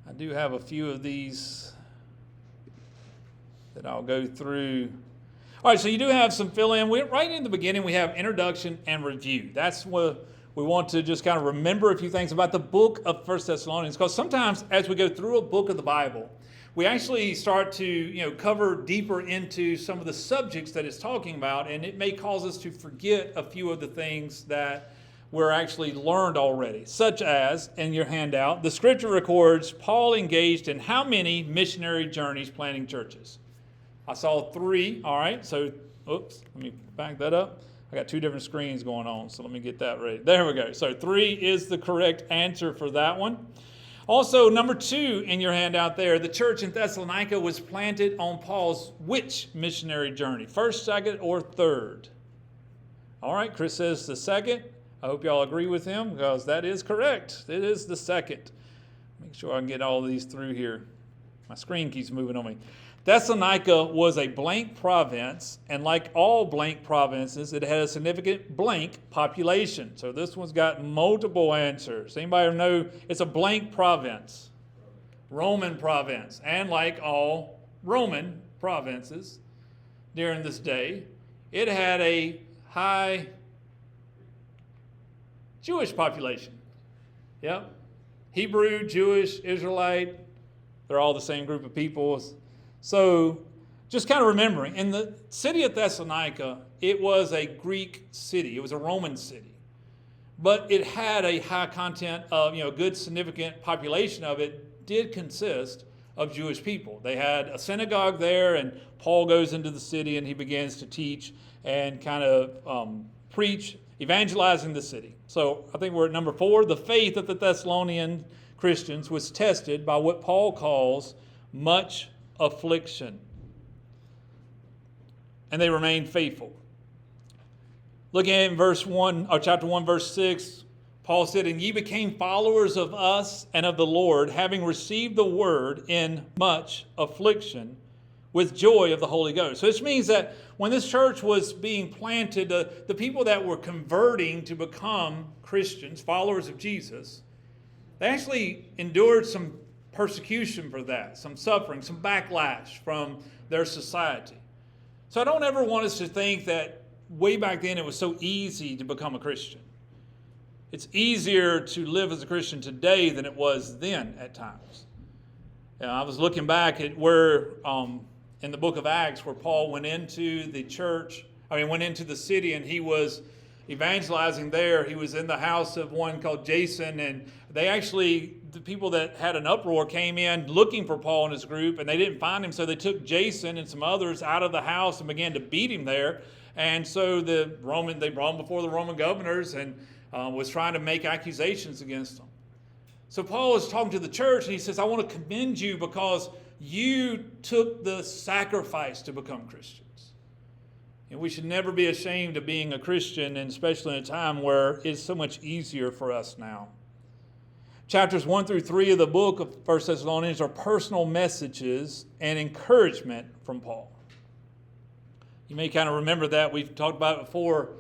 I do have a few of these that I'll go through. All right, so you do have some fill-in. Right in the beginning, we have introduction and review. That's what we want to just kind of remember a few things about the book of 1 Thessalonians, because sometimes as we go through a book of the Bible, we actually start to cover deeper into some of the subjects that it's talking about, and it may cause us to forget a few of the things that we're actually learned already, such as, in your handout, the scripture records Paul engaged in how many missionary journeys planting churches? I saw 3, all right, so, oops, let me back that up. I got 2 different screens going on, so let me get that ready. There we go. So 3 is the correct answer for that one. Also, number 2 in your handout there, the church in Thessalonica was planted on Paul's which missionary journey? First, second, or third? All right, Chris says the second. I hope y'all agree with him because that is correct. It is the second. Make sure I can get all of these through here. My screen keeps moving on me. Thessalonica was a blank province, and like all blank provinces, it had a significant blank population. So this one's got multiple answers. Anybody know it's a blank province? Roman province. And like all Roman provinces during this day, it had a high Jewish population. Yep. Hebrew, Jewish, Israelite, they're all the same group of people. So just kind of remembering, in the city of Thessalonica, it was a Greek city. It was a Roman city. But it had a high content of, a good significant population of it did consist of Jewish people. They had a synagogue there, and Paul goes into the city and he begins to teach and kind of preach, evangelizing the city. So I think we're at number 4. The faith of the Thessalonian Christians was tested by what Paul calls much affliction, and they remained faithful. Looking at verse 1 or chapter 1 verse 6, Paul said, "And ye became followers of us and of the Lord, having received the word in much affliction with joy of the Holy Ghost." So this means that when this church was being planted, the people that were converting to become Christians, followers of Jesus, they actually endured some persecution for that, some suffering, some backlash from their society. So I don't ever want us to think that way back then it was so easy to become a Christian. It's easier to live as a Christian today than it was then at times. I was looking back at where, in the book of Acts, where Paul went into the city, and he was evangelizing there. He was in the house of one called Jason, and the people that had an uproar came in looking for Paul and his group, and they didn't find him, so they took Jason and some others out of the house and began to beat him there. And so they brought him before the Roman governors and was trying to make accusations against them. So Paul is talking to the church, and he says, "I want to commend you because you took the sacrifice to become Christians." And we should never be ashamed of being a Christian, and especially in a time where it's so much easier for us now. Chapters 1 through 3 of the book of 1 Thessalonians are personal messages and encouragement from Paul. You may kind of remember that. We've talked about it before.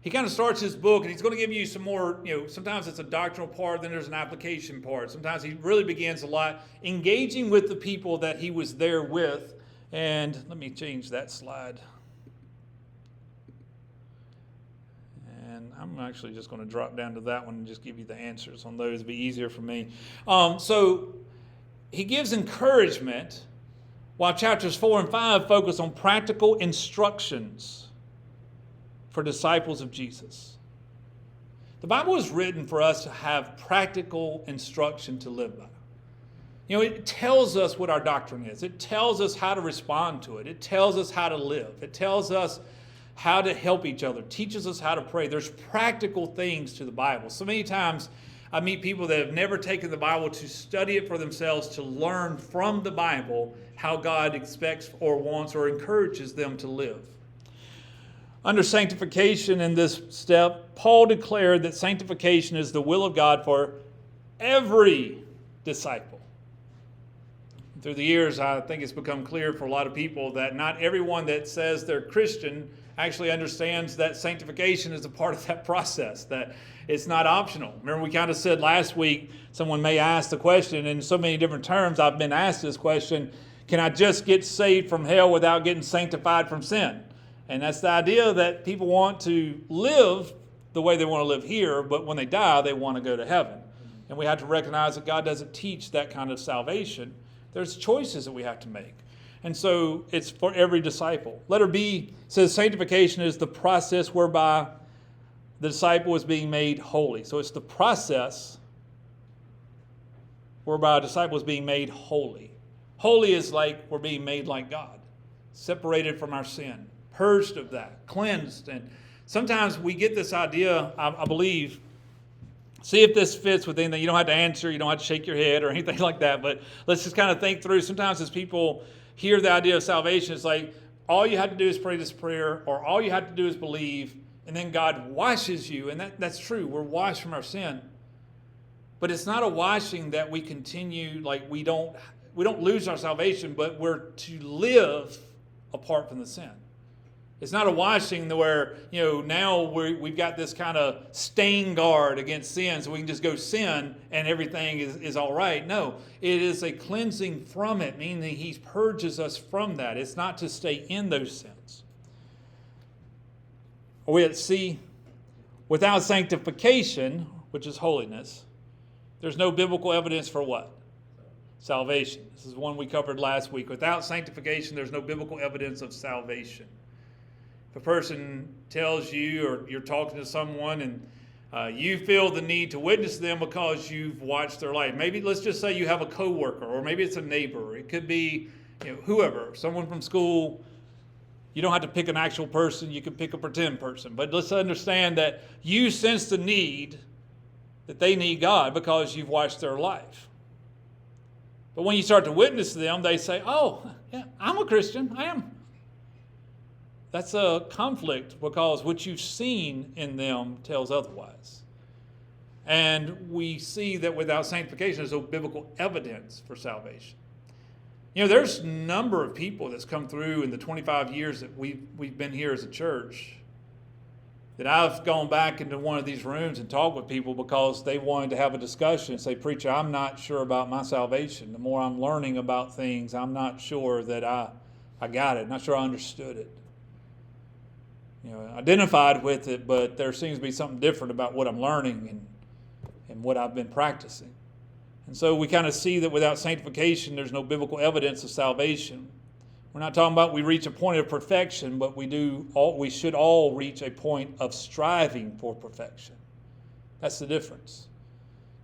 He kind of starts his book, and he's going to give you some more, sometimes it's a doctrinal part, then there's an application part. Sometimes he really begins a lot engaging with the people that he was there with. And let me change that slide. I'm actually just going to drop down to that one and just give you the answers on those. It'll be easier for me. So he gives encouragement, while chapters 4 and 5 focus on practical instructions for disciples of Jesus. The Bible is written for us to have practical instruction to live by. It tells us what our doctrine is. It tells us how to respond to it. It tells us how to live. It tells us how to help each other, teaches us how to pray. There's practical things to the Bible. So many times I meet people that have never taken the Bible to study it for themselves, to learn from the Bible how God expects or wants or encourages them to live. Under sanctification in this step, Paul declared that sanctification is the will of God for every disciple. Through the years, I think it's become clear for a lot of people that not everyone that says they're Christian actually understands that sanctification is a part of that process, that it's not optional. Remember, we kind of said last week, someone may ask the question in so many different terms. I've been asked this question, can I just get saved from hell without getting sanctified from sin? And that's the idea that people want to live the way they want to live here, but when they die, they want to go to heaven. And we have to recognize that God doesn't teach that kind of salvation. There's choices that we have to make. And so it's for every disciple. Letter B says sanctification is the process whereby the disciple is being made holy. So it's the process whereby a disciple is being made holy. Holy is like we're being made like God, separated from our sin, purged of that, cleansed. And sometimes we get this idea, I believe, see if this fits with anything. You don't have to answer, you don't have to shake your head or anything like that, but let's just kind of think through. Sometimes as people hear the idea of salvation, it's like all you have to do is pray this prayer, or all you have to do is believe, and then God washes you. And that's true. We're washed from our sin. But it's not a washing that we continue, like we don't lose our salvation, but we're to live apart from the sin. It's not a washing where, now we've got this kind of stain guard against sin, so we can just go sin and everything is all right. No, it is a cleansing from it, meaning He purges us from that. It's not to stay in those sins. We at C, without sanctification, which is holiness, there's no biblical evidence for what? Salvation. This is one we covered last week. Without sanctification, there's no biblical evidence of salvation. If a person tells you, or you're talking to someone and you feel the need to witness to them because you've watched their life. Maybe let's just say you have a coworker, or maybe it's a neighbor. It could be whoever, someone from school. You don't have to pick an actual person. You can pick a pretend person. But let's understand that you sense the need that they need God because you've watched their life. But when you start to witness to them, they say, oh, yeah, I'm a Christian. I am. That's a conflict because what you've seen in them tells otherwise. And we see that without sanctification, there's no biblical evidence for salvation. There's a number of people that's come through in the 25 years that we've been here as a church that I've gone back into one of these rooms and talked with people because they wanted to have a discussion and say, preacher, I'm not sure about my salvation. The more I'm learning about things, I'm not sure that I got it, not sure I understood it. Identified with it, but there seems to be something different about what I'm learning and what I've been practicing. And so we kind of see that without sanctification, there's no biblical evidence of salvation. We're not talking about we reach a point of perfection, but we should all reach a point of striving for perfection. That's the difference.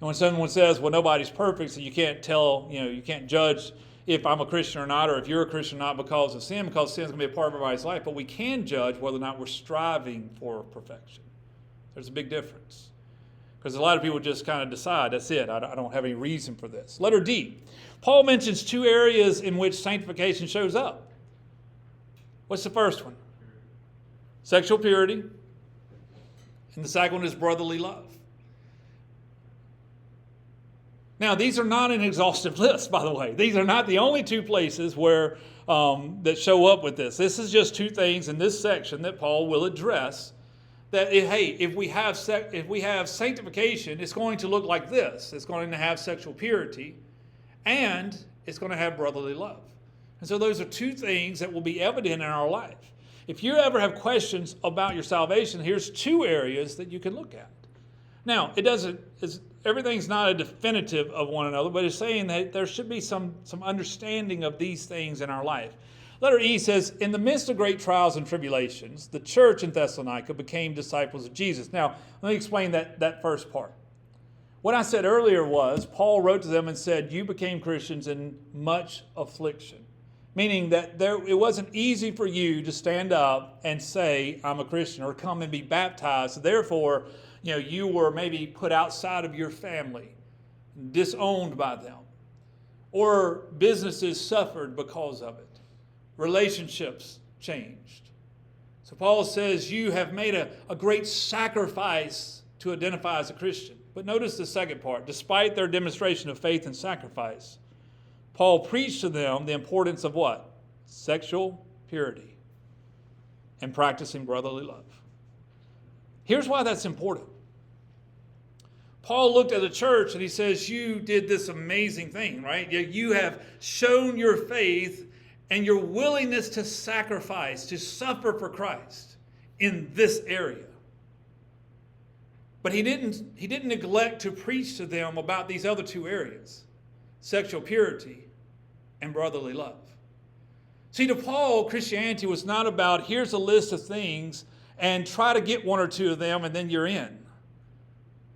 And when someone says, well, nobody's perfect, so you can't tell, you can't judge if I'm a Christian or not, or if you're a Christian or not because of sin, because sin is going to be a part of everybody's life. But we can judge whether or not we're striving for perfection. There's a big difference. Because a lot of people just kind of decide, that's it, I don't have any reason for this. Letter D. Paul mentions two areas in which sanctification shows up. What's the first one? Sexual purity. And the second one is brotherly love. Now, these are not an exhaustive list, by the way. These are not the only two places where that show up with this. This is just two things in this section that Paul will address. That if we have sanctification, it's going to look like this. It's going to have sexual purity, and it's going to have brotherly love. And so those are two things that will be evident in our life. If you ever have questions about your salvation, here's two areas that you can look at. Now, everything's not a definitive of one another, but it's saying that there should be some understanding of these things in our life. Letter E says, in the midst of great trials and tribulations, the church in Thessalonica became disciples of Jesus. Now, let me explain that first part. What I said earlier was, Paul wrote to them and said, you became Christians in much affliction. Meaning that it wasn't easy for you to stand up and say, I'm a Christian, or come and be baptized. So therefore, you were maybe put outside of your family, disowned by them. Or businesses suffered because of it. Relationships changed. So Paul says you have made a great sacrifice to identify as a Christian. But notice the second part. Despite their demonstration of faith and sacrifice, Paul preached to them the importance of what? Sexual purity. and practicing brotherly love. Here's why that's important. Paul looked at the church and he says, you did this amazing thing, right? You have shown your faith and your willingness to sacrifice, to suffer for Christ in this area. But he didn't neglect to preach to them about these other two areas, sexual purity and brotherly love. See, to Paul, Christianity was not about here's a list of things and try to get one or two of them and then you're in.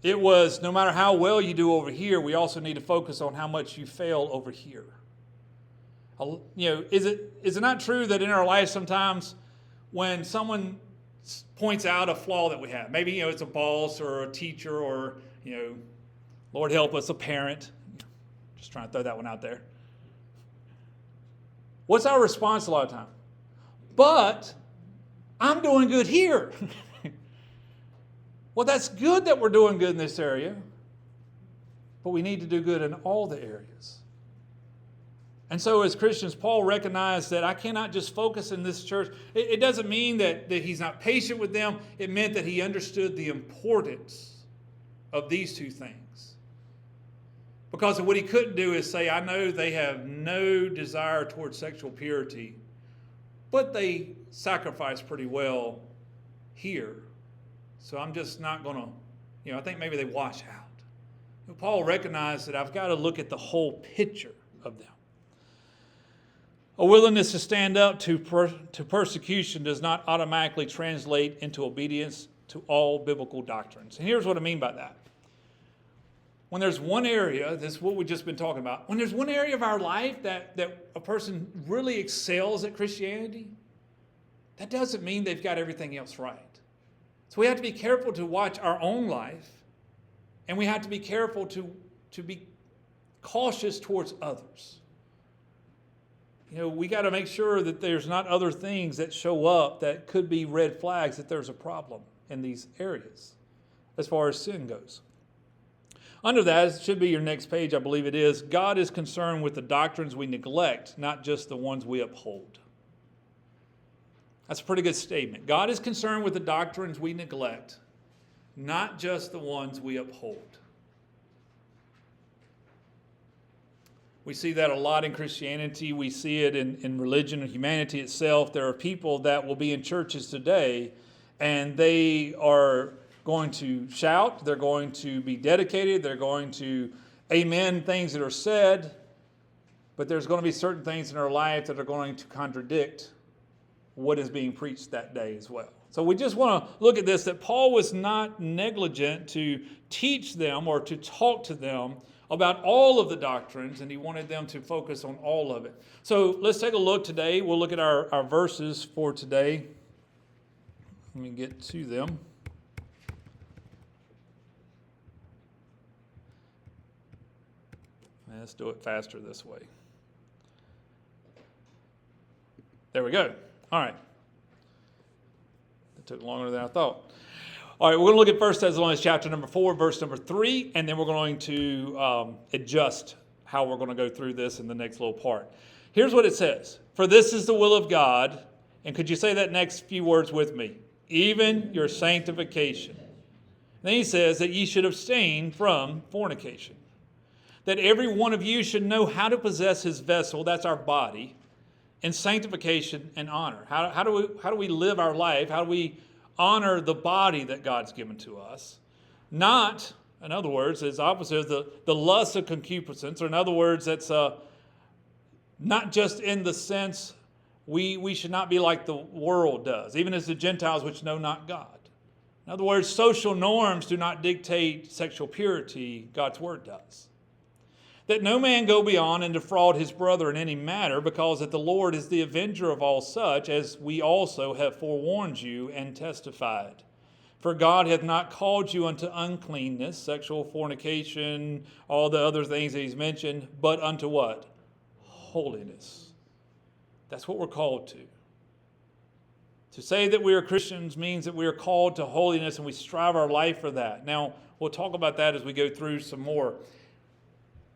It was no matter how well you do over here, we also need to focus on how much you fail over here. Is it not true that in our life sometimes when someone points out a flaw that we have, maybe it's a boss or a teacher or Lord help us, a parent. Just trying to throw that one out there. What's our response a lot of time? But I'm doing good here. Well, that's good that we're doing good in this area, but we need to do good in all the areas. And so as Christians, Paul recognized that I cannot just focus in this church. It doesn't mean that he's not patient with them. It meant that he understood the importance of these two things. Because what he couldn't do is say, I know they have no desire towards sexual purity, but they sacrifice pretty well here. So I'm just not going to, I think maybe they wash out. Paul recognized that I've got to look at the whole picture of them. A willingness to stand up to persecution does not automatically translate into obedience to all biblical doctrines. And here's what I mean by that. When there's one area, this is what we've just been talking about, when there's one area of our life that a person really excels at Christianity, that doesn't mean they've got everything else right. So we have to be careful to watch our own life, and we have to be careful to be cautious towards others. We got to make sure that there's not other things that show up that could be red flags that there's a problem in these areas as far as sin goes. Under that, it should be your next page, I believe it is, God is concerned with the doctrines we neglect, not just the ones we uphold. That's a pretty good statement. God is concerned with the doctrines we neglect, not just the ones we uphold. We see that a lot in Christianity. We see it in religion and humanity itself. There are people that will be in churches today, and they are going to shout. They're going to be dedicated. They're going to amen things that are said. But there's going to be certain things in our life that are going to contradict what is being preached that day as well. So we just want to look at this, that Paul was not negligent to teach them or to talk to them about all of the doctrines, and he wanted them to focus on all of it. So let's take a look today. We'll look at our verses for today. Let me get to them. Let's do it faster this way. There we go. All right. It took longer than I thought. All right, we're going to look at 1 Thessalonians chapter number 4, verse number 3, and then we're going to adjust how we're going to go through this in the next little part. Here's what it says. For this is the will of God, and could you say that next few words with me? Even your sanctification. Then he says that ye should abstain from fornication. That every one of you should know how to possess his vessel, that's our body, in sanctification and honor. How do we live our life? How do we honor the body that God's given to us? Not, in other words, it's opposite of the lust of concupiscence, or in other words, that's not just in the sense we should not be like the world does, even as the Gentiles which know not God. In other words, social norms do not dictate sexual purity, God's word does. That no man go beyond and defraud his brother in any matter, because that the Lord is the avenger of all such, as we also have forewarned you and testified. For God hath not called you unto uncleanness, sexual fornication, all the other things that he's mentioned, but unto what? Holiness. That's what we're called to. To say that we are Christians means that we are called to holiness, and we strive our life for that. Now, we'll talk about that as we go through some more.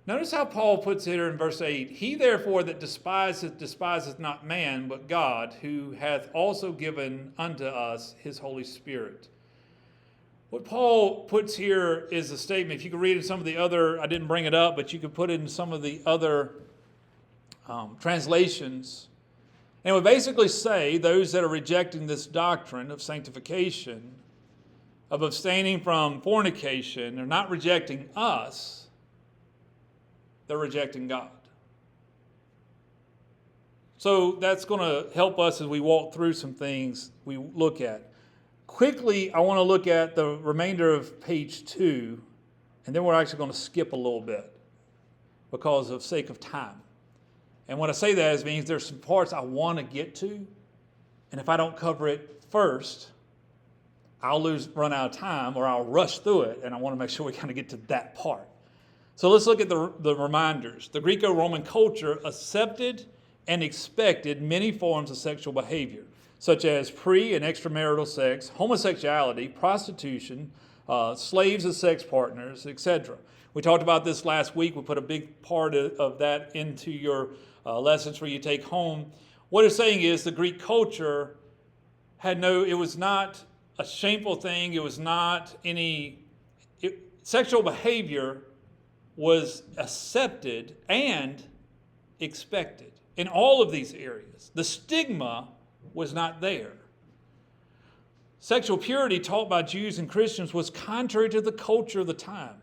Notice how Paul puts it here in verse 8. He therefore that despiseth not man, but God, who hath also given unto us his Holy Spirit. What Paul puts here is a statement. If you could read in some of the other, I didn't bring it up, but you could put it in some of the other translations. And it would basically say those that are rejecting this doctrine of sanctification, of abstaining from fornication, are not rejecting us. They're rejecting God. So that's going to help us as we walk through some things we look at. Quickly, I want to look at the remainder of page 2, and then we're actually going to skip a little bit because of sake of time. And when I say that, it means there's some parts I want to get to, and if I don't cover it first, I'll run out of time, or I'll rush through it, and I want to make sure we kind of get to that part. So let's look at the reminders. The Greco-Roman culture accepted and expected many forms of sexual behavior, such as pre- and extramarital sex, homosexuality, prostitution, slaves as sex partners, etc. We talked about this last week. We put a big part of that into your lessons for you to take home. What it's saying is the Greek culture it was not a shameful thing. It was not sexual behavior was accepted and expected in all of these areas. The stigma was not there. Sexual purity taught by Jews and Christians was contrary to the culture of the time.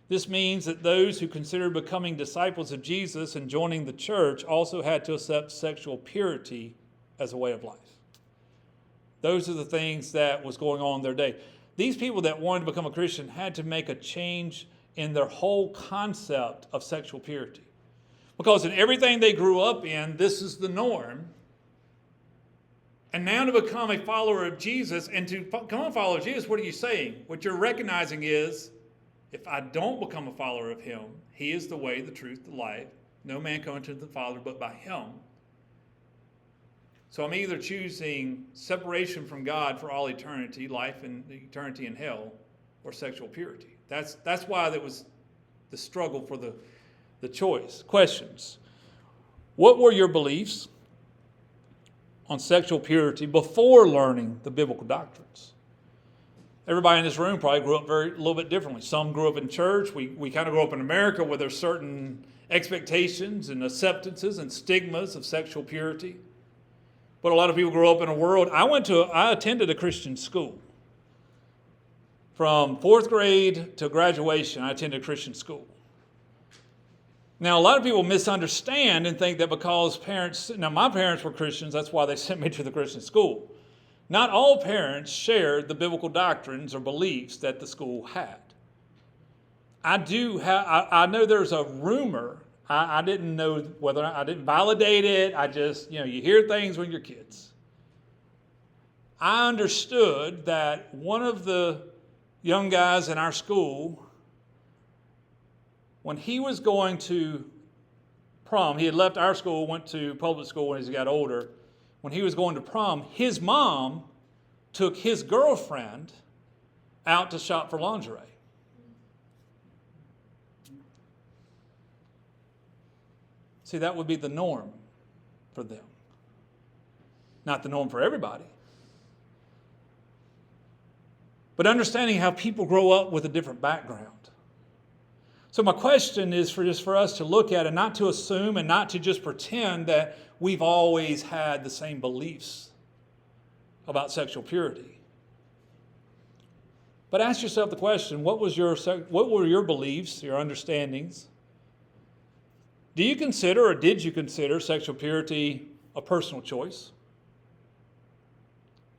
This means that those who considered becoming disciples of Jesus and joining the church also had to accept sexual purity as a way of life. Those are the things that was going on in their day. These people that wanted to become a Christian had to make a change in their whole concept of sexual purity. Because in everything they grew up in, this is the norm. And now to become a follower of Jesus, and to become a follower of Jesus, what are you saying? What you're recognizing is, if I don't become a follower of him, he is the way, the truth, the life. No man cometh to the Father but by him. So I'm either choosing separation from God for all eternity, life and eternity in hell, or sexual purity. That's why there was the struggle for the choice. Questions. What were your beliefs on sexual purity before learning the biblical doctrines? Everybody in this room probably grew up a little bit differently. Some grew up in church. We kind of grew up in America where there's certain expectations and acceptances and stigmas of sexual purity. But a lot of people grew up in a world. I attended a Christian school. From 4th grade to graduation, I attended a Christian school. Now, a lot of people misunderstand and think that because my parents were Christians, that's why they sent me to the Christian school. Not all parents shared the biblical doctrines or beliefs that the school had. I know there's a rumor. I didn't know whether I didn't validate it. I just, you hear things when you're kids. I understood that one of the young guys in our school, when he was going to prom, he had left our school, went to public school when he got older. When he was going to prom, his mom took his girlfriend out to shop for lingerie. See, that would be the norm for them. Not the norm for everybody. But understanding how people grow up with a different background. So my question is for us to look at and not to assume and not to just pretend that we've always had the same beliefs about sexual purity. But ask yourself the question, what were your beliefs, your understandings? Do you consider or did you consider sexual purity a personal choice?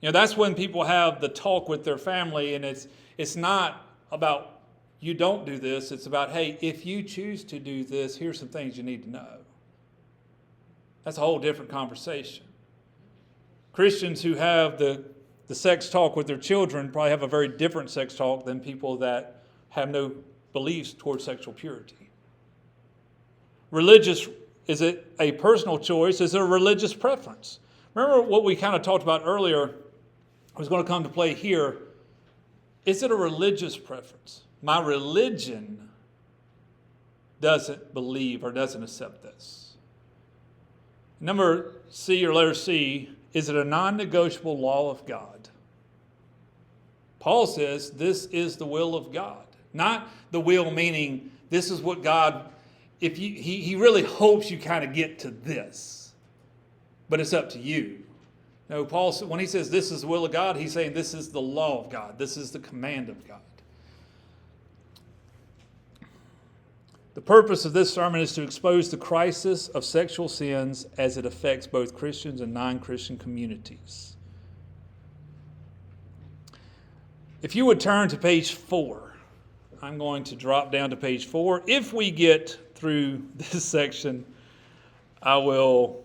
That's when people have the talk with their family, and it's not about you don't do this. It's about, hey, if you choose to do this, here's some things you need to know. That's a whole different conversation. Christians who have the sex talk with their children probably have a very different sex talk than people that have no beliefs towards sexual purity. Religious, is it a personal choice? Is it a religious preference? Remember what we kind of talked about earlier was going to come to play here. Is it a religious preference? My religion doesn't believe or doesn't accept this. Number C, or letter C, is it a non-negotiable law of God? Paul says this is the will of God. Not the will meaning this is what God, he really hopes you kind of get to this, but it's up to you. No, Paul, when he says this is the will of God, he's saying this is the law of God. This is the command of God. The purpose of this sermon is to expose the crisis of sexual sins as it affects both Christians and non-Christian communities. If you would turn to page 4, I'm going to drop down to page 4. If we get through this section, I will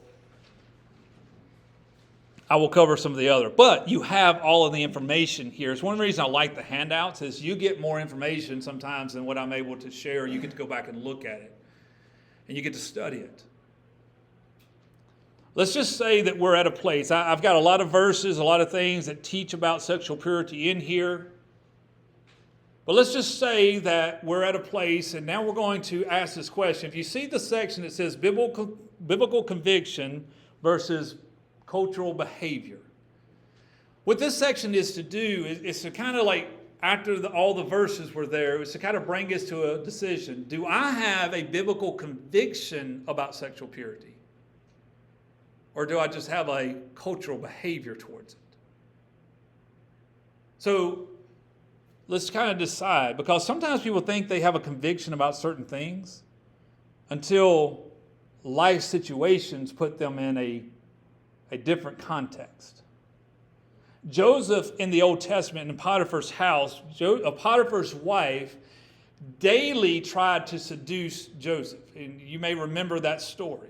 cover some of the other. But you have all of the information here. It's one reason I like the handouts is you get more information sometimes than what I'm able to share. You get to go back and look at it. And you get to study it. Let's just say that we're at a place. I've got a lot of verses, a lot of things that teach about sexual purity in here. But let's just say that we're at a place, and now we're going to ask this question. If you see the section that says biblical conviction versus cultural behavior. What this section is to do is to kind of like, after all the verses were there, is to kind of bring us to a decision. Do I have a biblical conviction about sexual purity? Or do I just have a cultural behavior towards it? So let's kind of decide, because sometimes people think they have a conviction about certain things until life situations put them in a different context. Joseph in the Old Testament in Potiphar's house, Potiphar's wife daily tried to seduce Joseph. And you may remember that story.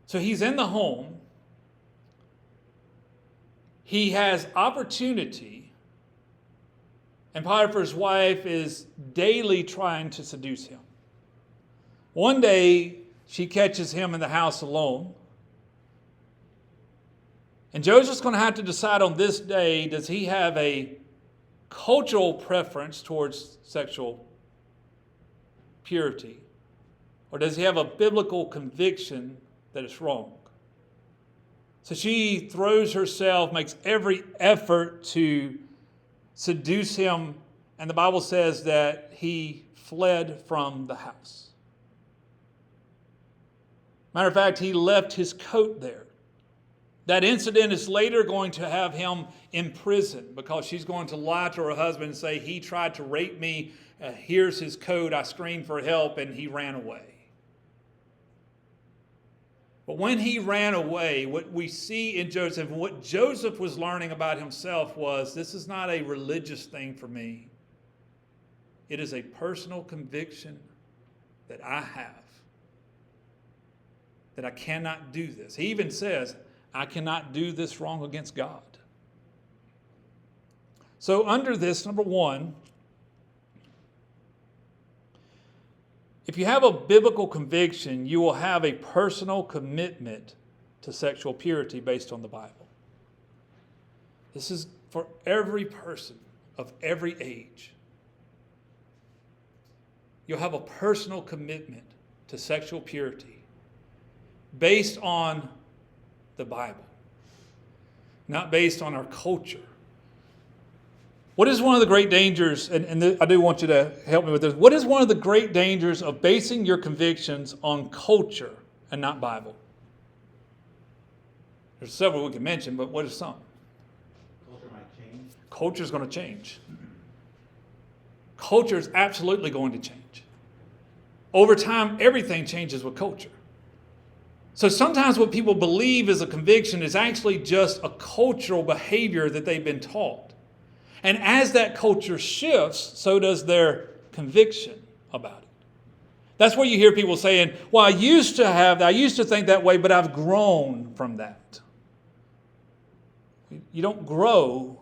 So he's in the home. He has opportunity. And Potiphar's wife is daily trying to seduce him. One day, she catches him in the house alone. And Joseph's going to have to decide on this day, does he have a cultural preference towards sexual purity? Or does he have a biblical conviction that it's wrong? So she throws herself, makes every effort to seduce him. And the Bible says that he fled from the house. Matter of fact, he left his coat there. That incident is later going to have him in prison because she's going to lie to her husband and say, he tried to rape me. Here's his coat. I screamed for help and he ran away. But when he ran away, what we see in Joseph, and what Joseph was learning about himself was, this is not a religious thing for me. It is a personal conviction that I have. That I cannot do this. He even says, I cannot do this wrong against God. So under this, number one, if you have a biblical conviction, you will have a personal commitment to sexual purity based on the Bible. This is for every person of every age. You'll have a personal commitment to sexual purity based on the Bible, not based on our culture. What is one of the great dangers, and I do want you to help me with this, what is one of the great dangers of basing your convictions on culture and not Bible? There's several we can mention, but what are some? Culture might change. Culture is going to change. Culture is absolutely going to change. Over time, everything changes with culture. So sometimes what people believe is a conviction is actually just a cultural behavior that they've been taught. And as that culture shifts, so does their conviction about it. That's where you hear people saying, well, I used to think that way, but I've grown from that. You don't grow,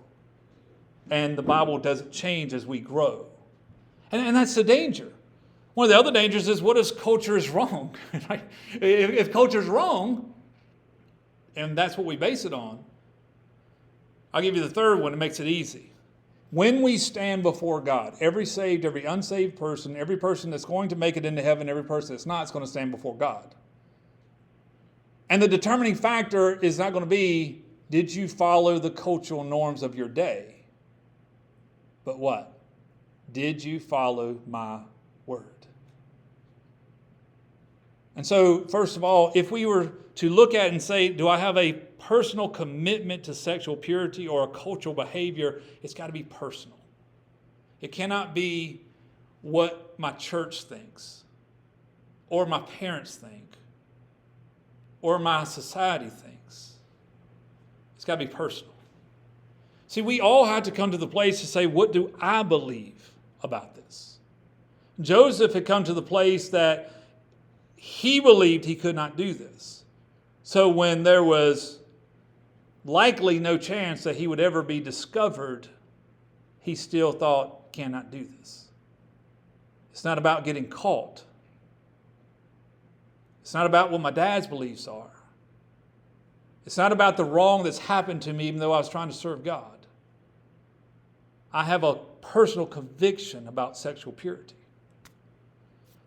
and the Bible doesn't change as we grow. And that's the danger. One of the other dangers is, what if culture is wrong? If culture is wrong, and that's what we base it on, I'll give you the third one that makes it easy. When we stand before God, every saved, every unsaved person, every person that's going to make it into heaven, every person that's not is going to stand before God. And the determining factor is not going to be, did you follow the cultural norms of your day? But what? Did you follow my word? And so, first of all, if we were to look at and say, do I have a personal commitment to sexual purity or a cultural behavior, it's got to be personal. It cannot be what my church thinks, or my parents think, or my society thinks. It's got to be personal. See, we all had to come to the place to say, what do I believe about this? Joseph had come to the place that he believed he could not do this. So when there was likely no chance that he would ever be discovered, he still thought, cannot do this. It's not about getting caught. It's not about what my dad's beliefs are. It's not about the wrong that's happened to me even though I was trying to serve God. I have a personal conviction about sexual purity.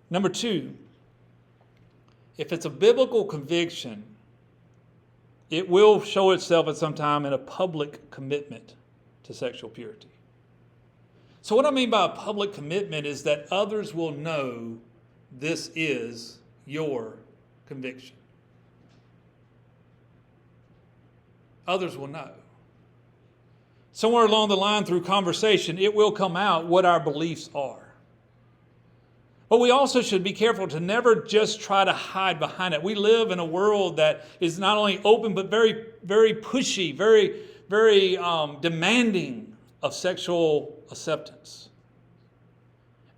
Number two, if it's a biblical conviction, it will show itself at some time in a public commitment to sexual purity. So what I mean by a public commitment is that others will know this is your conviction. Others will know. Somewhere along the line through conversation, it will come out what our beliefs are. But we also should be careful to never just try to hide behind it. We live in a world that is not only open, but very, very pushy, very, very demanding of sexual acceptance.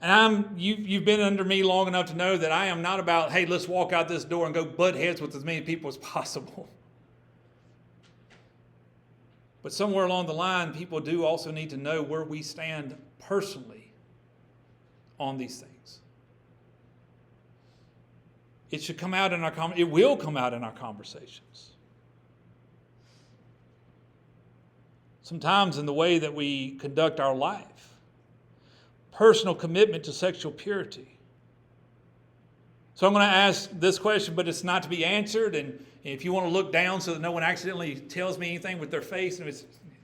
And you've been under me long enough to know that I am not about, hey, let's walk out this door and go butt heads with as many people as possible. But somewhere along the line, people do also need to know where we stand personally on these things. It should come out in it will come out in our conversations. Sometimes in the way that we conduct our life. Personal commitment to sexual purity. So I'm going to ask this question, but it's not to be answered. And if you want to look down so that no one accidentally tells me anything with their face,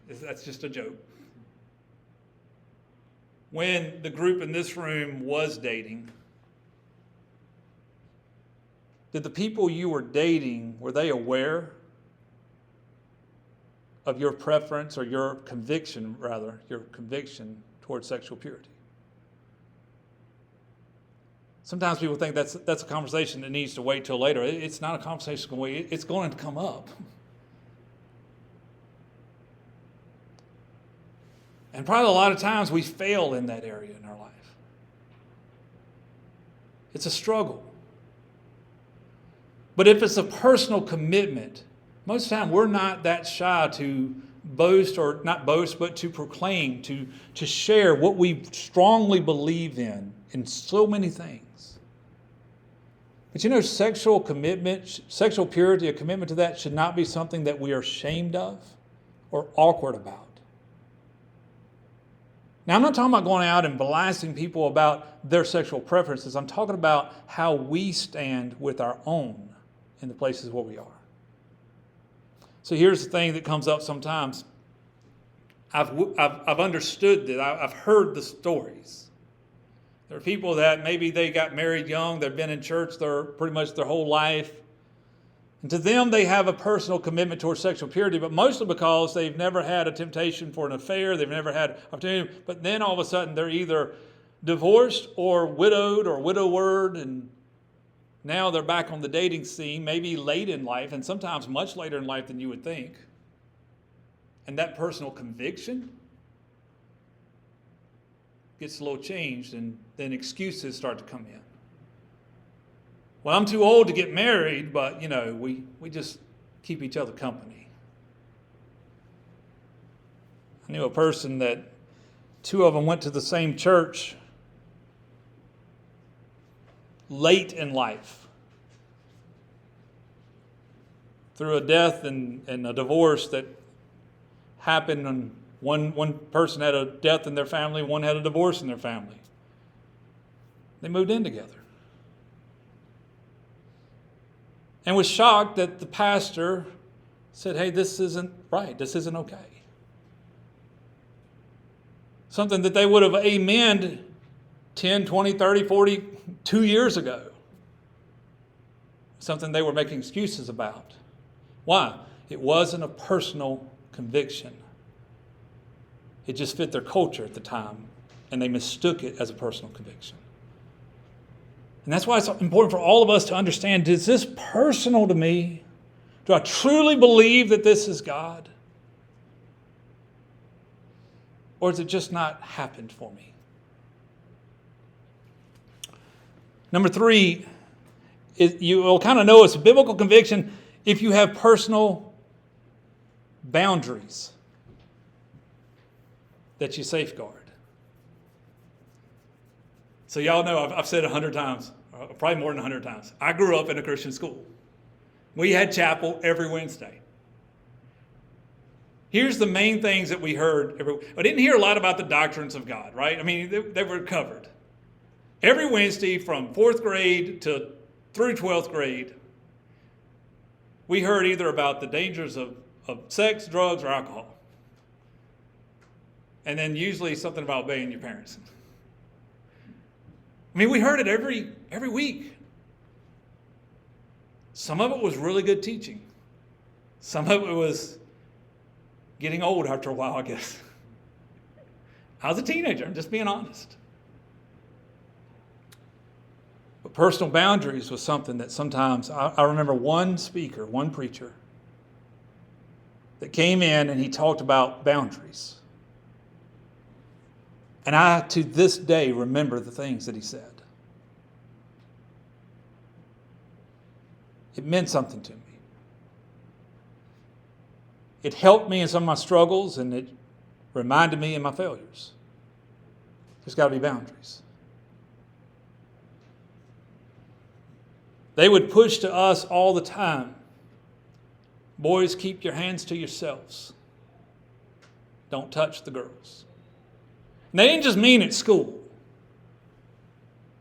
that's just a joke. When the group in this room was dating, did the people you were dating, were they aware of your preference or your conviction towards sexual purity? Sometimes people think that's a conversation that needs to wait till later. It's not a conversation going to wait. It's going to come up. And probably a lot of times we fail in that area in our life. It's a struggle. But if it's a personal commitment, most of the time we're not that shy to boast, or not boast, but to proclaim, to share what we strongly believe in so many things. But you know, sexual commitment, sexual purity, a commitment to that should not be something that we are ashamed of or awkward about. Now, I'm not talking about going out and blasting people about their sexual preferences. I'm talking about how we stand with our own in the places where we are. So here's the thing that comes up sometimes. I've understood that. I've heard the stories. There are people that maybe they got married young. They've been in church pretty much their whole life. And to them, they have a personal commitment towards sexual purity, but mostly because they've never had a temptation for an affair. They've never had opportunity. But then all of a sudden, they're either divorced or widowed or widowered, and now they're back on the dating scene, maybe late in life, and sometimes much later in life than you would think. And that personal conviction gets a little changed, and then excuses start to come in. Well, I'm too old to get married, but, we just keep each other company. I knew a person that two of them went to the same church late in life. Through a death and a divorce that happened One person had a death in their family, one had a divorce in their family. They moved in together. And was shocked that the pastor said, hey, this isn't right. This isn't okay. Something that they would have amened 10, 20, 30, 40, 2 years ago. Something they were making excuses about. Why? It wasn't a personal conviction. It just fit their culture at the time, and they mistook it as a personal conviction. And that's why it's important for all of us to understand, is this personal to me? Do I truly believe that this is God? Or has it just not happened for me? Number 3, you will kind of know it's a biblical conviction if you have personal boundaries that you safeguard. So y'all know, I've said 100 times, probably more than 100 times. I grew up in a Christian school. We had chapel every Wednesday. Here's the main things that we heard. I didn't hear a lot about the doctrines of God, right? I mean, they were covered. Every Wednesday from 4th grade through 12th grade, we heard either about the dangers of sex, drugs, or alcohol. And then usually something about obeying your parents. I mean, we heard it every week. Some of it was really good teaching. Some of it was getting old after a while, I guess. I was a teenager, I'm just being honest. But personal boundaries was something that sometimes, I remember one speaker, one preacher, that came in and he talked about boundaries. And I, to this day, remember the things that he said. It meant something to me. It helped me in some of my struggles, and it reminded me of my failures. There's got to be boundaries. They would push to us all the time, boys, keep your hands to yourselves. Don't touch the girls. And they didn't just mean at school.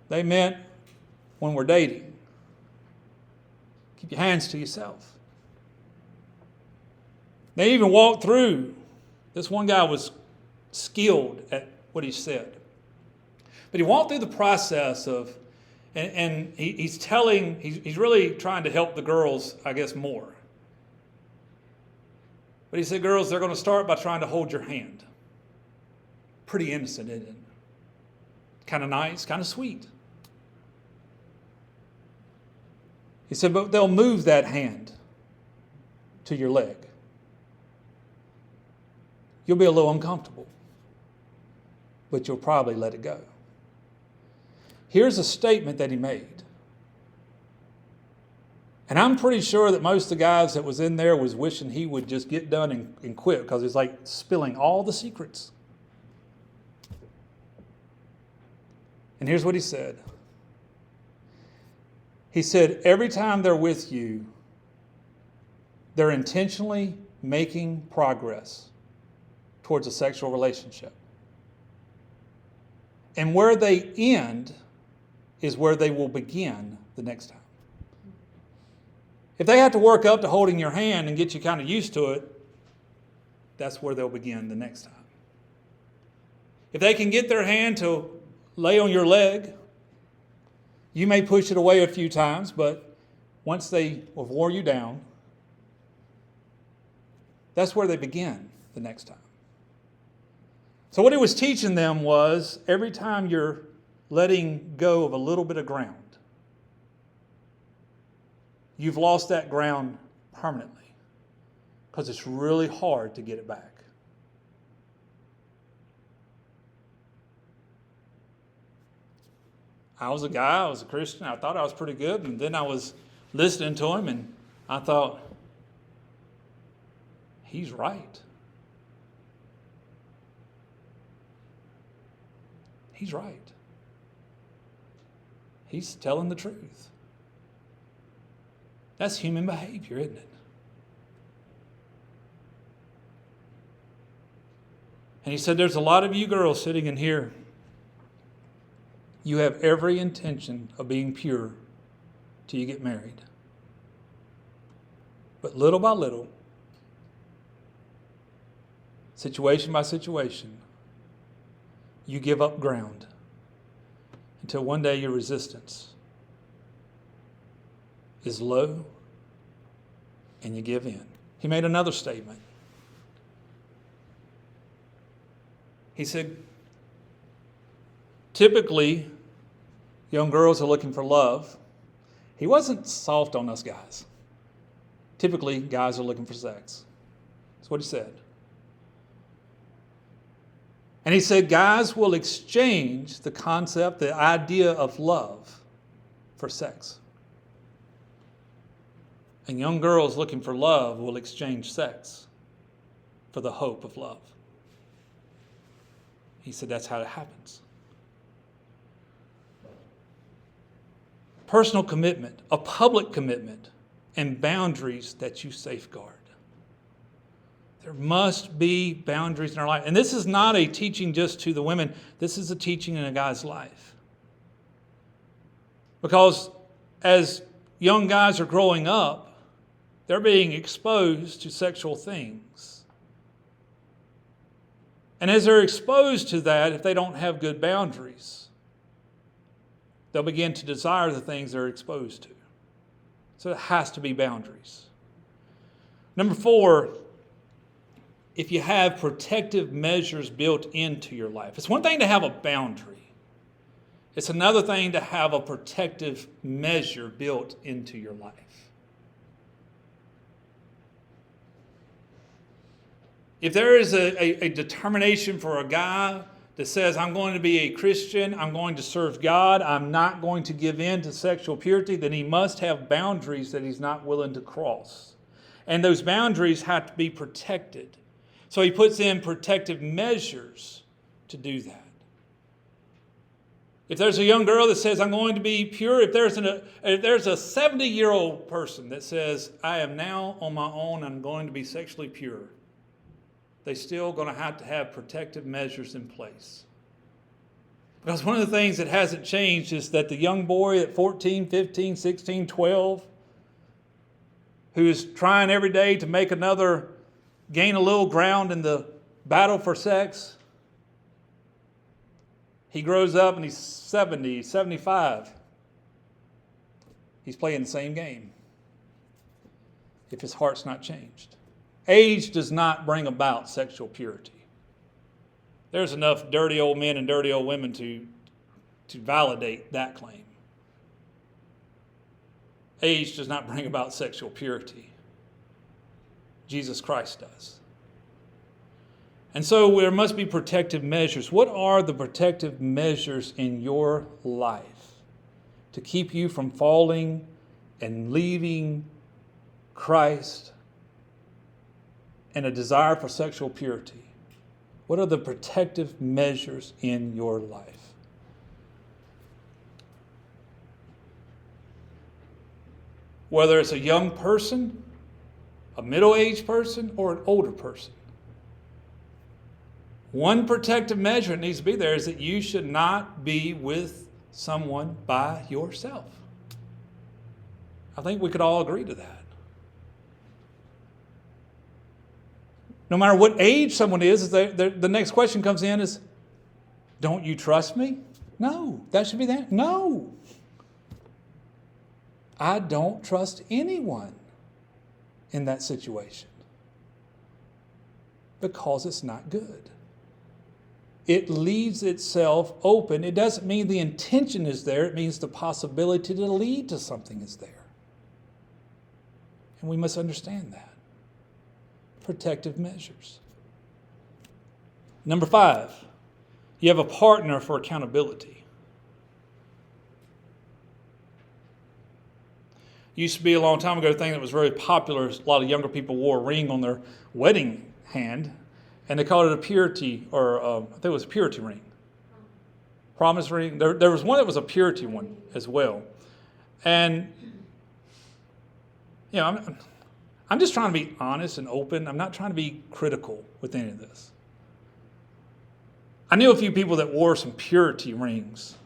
They meant when we're dating. Keep your hands to yourself. They even walked through. This one guy was skilled at what he said. But he walked through the process of, and he's really trying to help the girls, I guess, more. But he said, girls, they're going to start by trying to hold your hand. Pretty innocent, isn't it? Kind of nice, kind of sweet. He said, but they'll move that hand to your leg. You'll be a little uncomfortable, but you'll probably let it go. Here's a statement that he made. And I'm pretty sure that most of the guys that was in there was wishing he would just get done and quit, because it's like spilling all the secrets. And here's what he said. He said, every time they're with you, they're intentionally making progress towards a sexual relationship. And where they end is where they will begin the next time. If they have to work up to holding your hand and get you kind of used to it, that's where they'll begin the next time. If they can get their hand to lay on your leg, you may push it away a few times, but once they will wore you down, that's where they begin the next time. So what he was teaching them was, every time you're letting go of a little bit of ground, you've lost that ground permanently, because it's really hard to get it back. I was a Christian. I thought I was pretty good. And then I was listening to him, and I thought, he's right. He's right. He's telling the truth. That's human behavior, isn't it? And he said, there's a lot of you girls sitting in here. You have every intention of being pure till you get married. But little by little, situation by situation, you give up ground until one day your resistance is low and you give in. He made another statement. He said, typically, young girls are looking for love. He wasn't soft on us guys. Typically, guys are looking for sex. That's what he said. And he said, guys will exchange the concept, the idea of love for sex. And young girls looking for love will exchange sex for the hope of love. He said that's how it happens. Personal commitment, a public commitment, and boundaries that you safeguard. There must be boundaries in our life. And this is not a teaching just to the women. This is a teaching in a guy's life. Because as young guys are growing up, they're being exposed to sexual things. And as they're exposed to that, if they don't have good boundaries, they'll begin to desire the things they're exposed to. So it has to be boundaries. Number 4, if you have protective measures built into your life. It's one thing to have a boundary. It's another thing to have a protective measure built into your life. If there is a determination for a guy that says, I'm going to be a Christian, I'm going to serve God, I'm not going to give in to sexual purity, then he must have boundaries that he's not willing to cross. And those boundaries have to be protected. So he puts in protective measures to do that. If there's a young girl that says, I'm going to be pure, if there's a 70-year-old person that says, I am now on my own, I'm going to be sexually pure, they're still going to have protective measures in place. Because one of the things that hasn't changed is that the young boy at 14, 15, 16, 12, who's trying every day to gain a little ground in the battle for sex, he grows up and he's 70, 75. He's playing the same game if his heart's not changed. Age does not bring about sexual purity. There's enough dirty old men and dirty old women to validate that claim. Age does not bring about sexual purity. Jesus Christ does. And so there must be protective measures. What are the protective measures in your life to keep you from falling and leaving Christ and a desire for sexual purity? What are the protective measures in your life? Whether it's a young person, a middle-aged person, or an older person. One protective measure that needs to be there is that you should not be with someone by yourself. I think we could all agree to that. No matter what age someone is, the next question comes in is, don't you trust me? No. That should be that. No. I don't trust anyone in that situation because it's not good. It leaves itself open. It doesn't mean the intention is there. It means the possibility to lead to something is there. And we must understand that. Protective measures. Number 5, you have a partner for accountability. Used to be a long time ago a thing that was very popular. A lot of younger people wore a ring on their wedding hand, and they called it a purity, or I think it was a purity ring. Promise ring. There was one that was a purity one as well. And, you know, I'm just trying to be honest and open. I'm not trying to be critical with any of this. I knew a few people that wore some purity rings,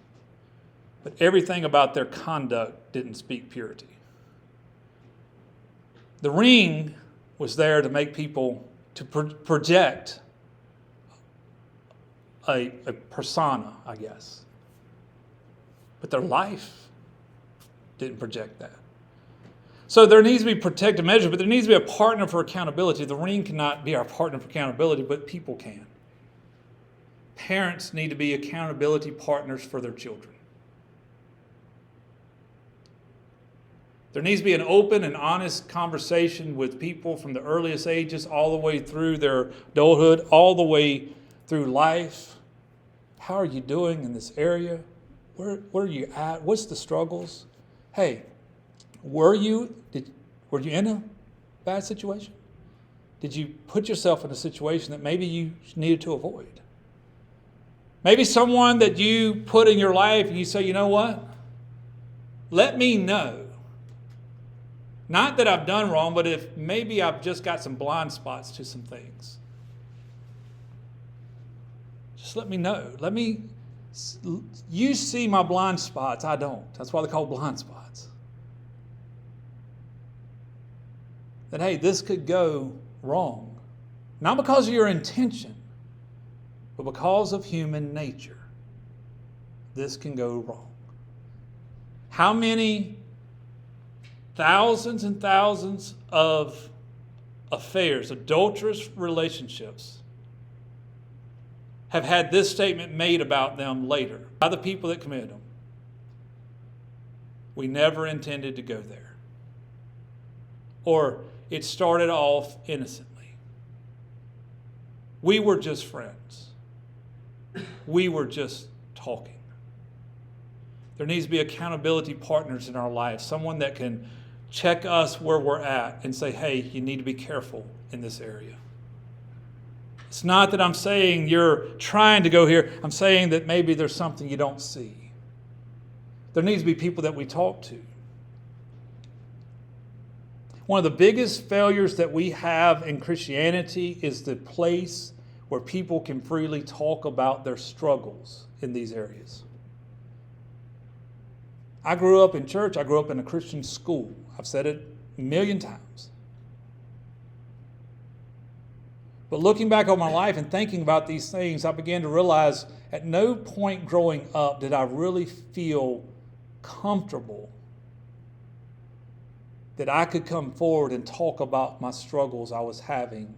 but everything about their conduct didn't speak purity. The ring was there to make people, to project a persona, I guess. But their life didn't project that. So there needs to be protective measures, but there needs to be a partner for accountability. The ring cannot be our partner for accountability, but people can. Parents need to be accountability partners for their children. There needs to be an open and honest conversation with people from the earliest ages all the way through their adulthood, all the way through life. How are you doing in this area? Where are you at? What's the struggles? Hey, were you in a bad situation? Did you put yourself in a situation that maybe you needed to avoid? Maybe someone that you put in your life and you say, you know what? Let me know. Not that I've done wrong, but if maybe I've just got some blind spots to some things. Just let me know. You see my blind spots, I don't. That's why they're called blind spots. That, hey, this could go wrong. Not because of your intention, but because of human nature. This can go wrong. How many thousands and thousands of affairs, adulterous relationships, have had this statement made about them later by the people that committed them? We never intended to go there. Or it started off innocently. We were just friends. We were just talking. There needs to be accountability partners in our life, someone that can check us where we're at and say, hey, you need to be careful in this area. It's not that I'm saying you're trying to go here. I'm saying that maybe there's something you don't see. There needs to be people that we talk to. One of the biggest failures that we have in Christianity is the place where people can freely talk about their struggles in these areas. I grew up in church. I grew up in a Christian school. I've said it a million times. But looking back on my life and thinking about these things, I began to realize at no point growing up did I really feel comfortable that I could come forward and talk about my struggles I was having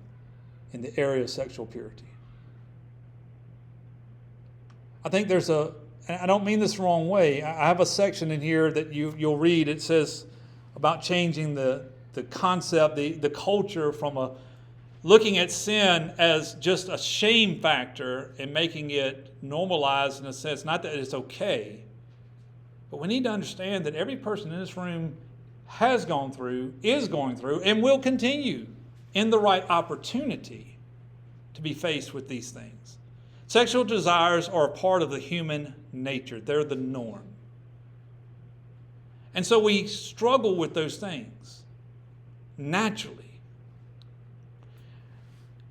in the area of sexual purity. I think there's and I don't mean this the wrong way. I have a section in here that you'll read. It says about changing the concept, the culture from looking at sin as just a shame factor and making it normalized in a sense. Not that it's okay, but we need to understand that every person in this room has gone through, is going through, and will continue in the right opportunity to be faced with these things. Sexual desires are a part of the human nature. They're the norm. And so we struggle with those things naturally.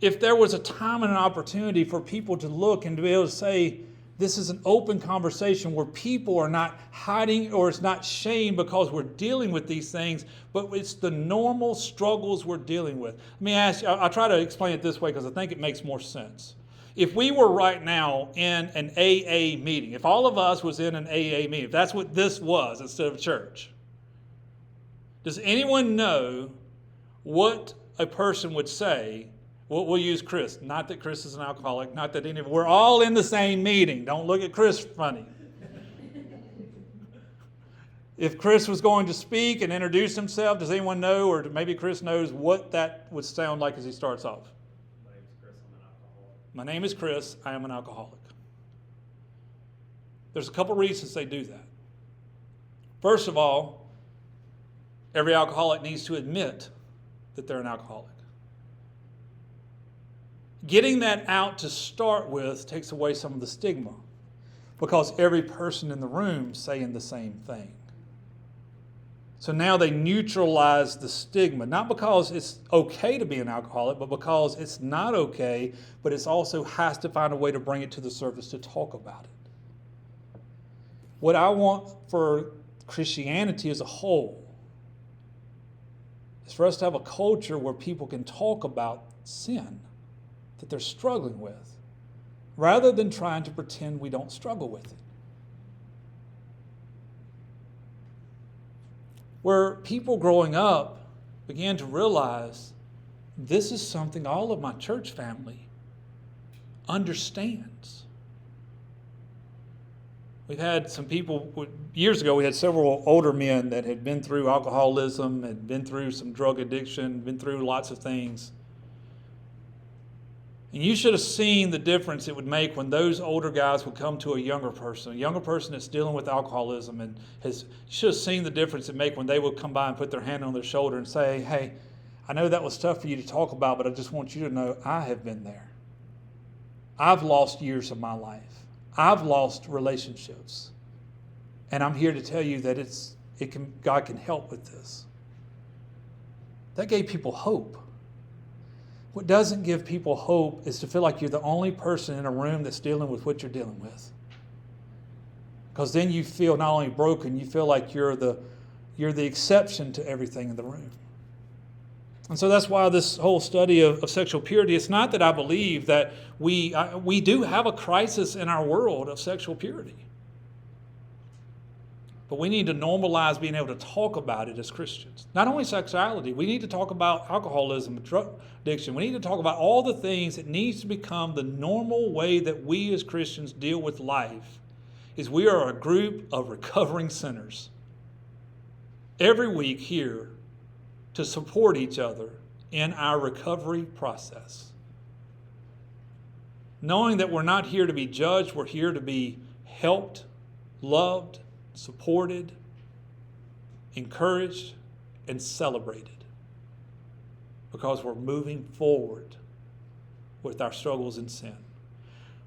If there was a time and an opportunity for people to look and to be able to say, this is an open conversation where people are not hiding or it's not shame because we're dealing with these things, but it's the normal struggles we're dealing with. Let me ask you, I'll try to explain it this way because I think it makes more sense. If we were right now in an AA meeting, if all of us was in an AA meeting, if that's what this was instead of church, does anyone know what a person would say? We'll use Chris. Not that Chris is an alcoholic. Not that we're all in the same meeting. Don't look at Chris funny. If Chris was going to speak and introduce himself, does anyone know, or maybe Chris knows, what that would sound like as he starts off? My name is Chris. I am an alcoholic. There's a couple reasons they do that. First of all, every alcoholic needs to admit that they're an alcoholic. Getting that out to start with takes away some of the stigma because every person in the room is saying the same thing. So now they neutralize the stigma, not because it's okay to be an alcoholic, but because it's not okay, but it also has to find a way to bring it to the surface to talk about it. What I want for Christianity as a whole is for us to have a culture where people can talk about sin that they're struggling with, rather than trying to pretend we don't struggle with it. Where people growing up began to realize this is something all of my church family understands. We've had some people, years ago we had several older men that had been through alcoholism, had been through some drug addiction, been through lots of things. And you should have seen the difference it would make when those older guys would come to a younger person that's dealing with alcoholism, and you should have seen the difference it make when they would come by and put their hand on their shoulder and say, hey, I know that was tough for you to talk about, but I just want you to know I have been there. I've lost years of my life. I've lost relationships. And I'm here to tell you that God can help with this. That gave people hope. What doesn't give people hope is to feel like you're the only person in a room that's dealing with what you're dealing with. Because then you feel not only broken, you feel like you're the exception to everything in the room. And so that's why this whole study of sexual purity, it's not that I believe that we do have a crisis in our world of sexual purity. But we need to normalize being able to talk about it as Christians. Not only sexuality, we need to talk about alcoholism, drug addiction. We need to talk about all the things that needs to become the normal way that we as Christians deal with life. Is we are a group of recovering sinners every week here to support each other in our recovery process. Knowing that we're not here to be judged, we're here to be helped, loved, supported, encouraged, and celebrated, because we're moving forward with our struggles in sin.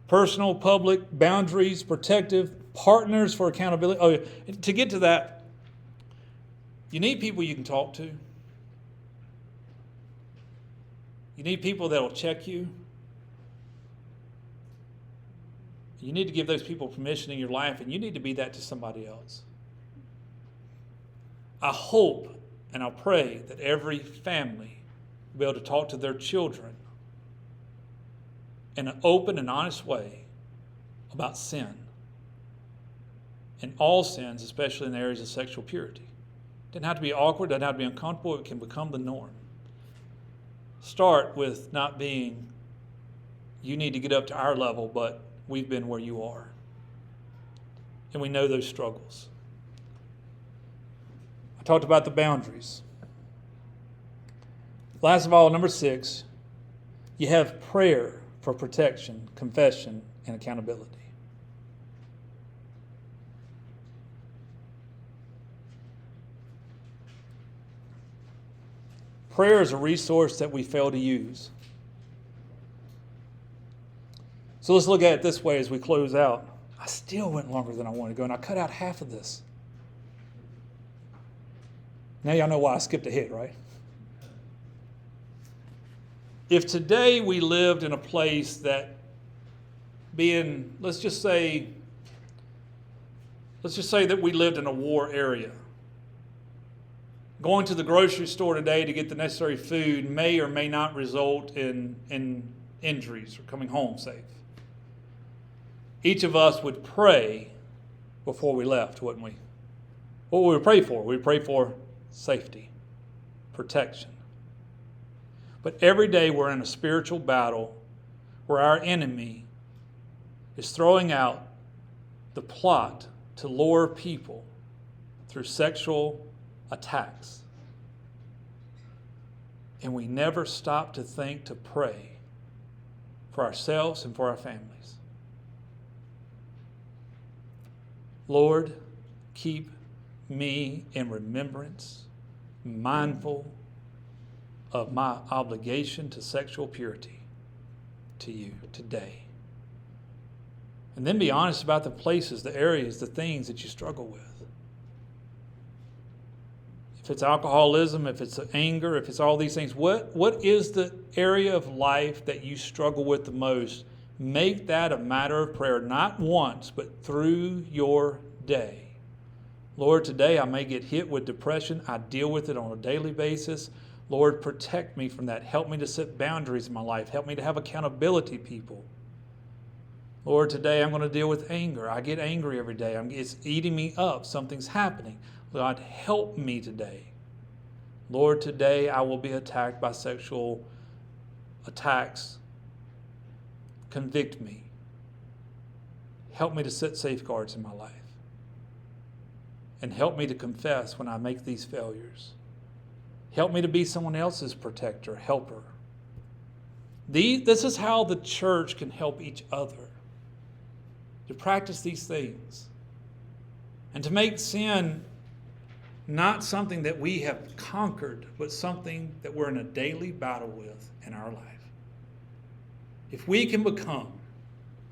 Personal, public, boundaries, protective, partners for accountability. Oh, to get to that, you need people you can talk to. You need people that will check you. You need to give those people permission in your life, and you need to be that to somebody else. I hope and I pray that every family will be able to talk to their children in an open and honest way about sin. And all sins, especially in the areas of sexual purity. It doesn't have to be awkward, it doesn't have to be uncomfortable, it can become the norm. Start with not being, you need to get up to our level, but we've been where you are. And we know those struggles. I talked about the boundaries. Last of all, number 6, you have prayer for protection, confession, and accountability. Prayer is a resource that we fail to use. So let's look at it this way as we close out. I still went longer than I wanted to go, and I cut out half of this. Now y'all know why I skipped ahead, right? If today we lived in a place that let's just say that we lived in a war area. Going to the grocery store today to get the necessary food may or may not result in injuries or coming home safe. Each of us would pray before we left, wouldn't we? What would we pray for? We'd pray for safety, protection. But every day we're in a spiritual battle where our enemy is throwing out the plot to lure people through sexual attacks. And we never stop to think to pray for ourselves and for our families. Lord, keep me in remembrance, mindful of my obligation to sexual purity to you today. And then be honest about the places, the areas, the things that you struggle with. If it's alcoholism, if it's anger, if it's all these things, what is the area of life that you struggle with the most? Make that a matter of prayer, not once, but through your day. Lord, today I may get hit with depression. I deal with it on a daily basis. Lord, protect me from that. Help me to set boundaries in my life. Help me to have accountability people. Lord, today I'm going to deal with anger. I get angry every day. It's eating me up. Something's happening. God, help me today. Lord, today I will be attacked by sexual attacks. Convict me. Help me to set safeguards in my life. And help me to confess when I make these failures. Help me to be someone else's protector, helper. This is how the church can help each other. To practice these things. And to make sin not something that we have conquered, but something that we're in a daily battle with in our life. If we can become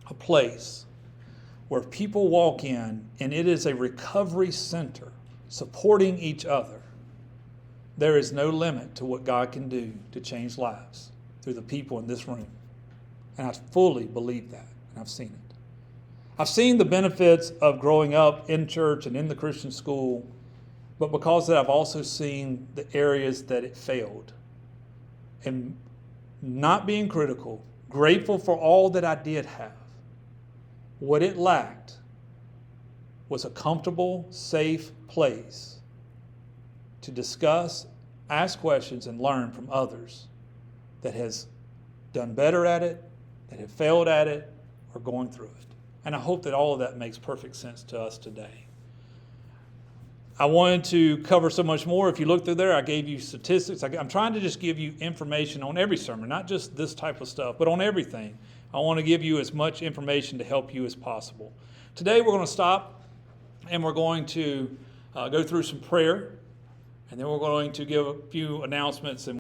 a place where people walk in and it is a recovery center supporting each other, there is no limit to what God can do to change lives through the people in this room. And I fully believe that, and I've seen it. I've seen the benefits of growing up in church and in the Christian school, but because of that, I've also seen the areas that it failed. And not being critical, grateful for all that I did have. What it lacked was a comfortable, safe place to discuss, ask questions, and learn from others that has done better at it, that have failed at it, or going through it. And I hope that all of that makes perfect sense to us today. I wanted to cover so much more. If you look through there, I gave you statistics. I'm trying to just give you information on every sermon, not just this type of stuff, but on everything. I want to give you as much information to help you as possible. Today we're going to stop and we're going to go through some prayer, and then we're going to give a few announcements. And